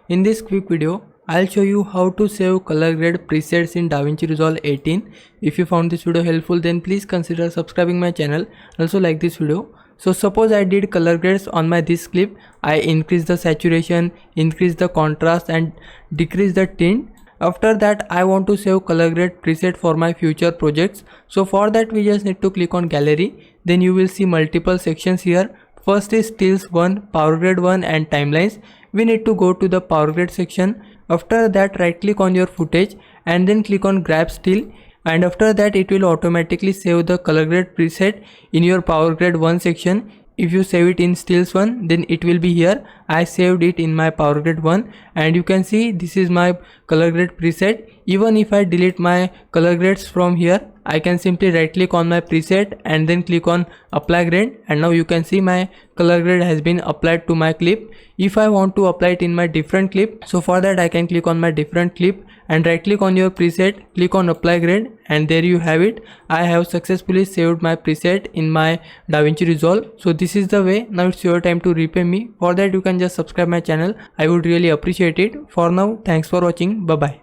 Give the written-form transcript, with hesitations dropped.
In this quick video, I'll show you how to save color grade presets in Davinci Resolve 18. If you found this video helpful, then please consider subscribing my channel and also like this video. So suppose I did color grades on this clip. I increase the saturation, increase the contrast and decrease the tint. After that, I want to save color grade preset for my future projects. So for that, we just need to click on gallery. Then you will see multiple sections here. First is stills 1, power grade 1 and timelines. We need to go to the power grade section. After that, right click on your footage and then click on grab still, and after that it will automatically save the color grade preset in your power grade 1 section. If you save it in stills 1, then it will be here. I saved it in my power grade 1 and you can see this is my color grade preset. Even if I delete my color grades from here, I can simply right click on my preset and then click on apply grade, and now you can see my color grade has been applied to my clip. If I want to apply it in my different clip, so for that I can click on my different clip and right click on your preset, click on apply grade, and there you have it. I have successfully saved my preset in my Davinci Resolve. So this is the way. Now it's your time to repay me. For that you can just subscribe my channel. I would really appreciate it. For now, thanks for watching. Bye bye.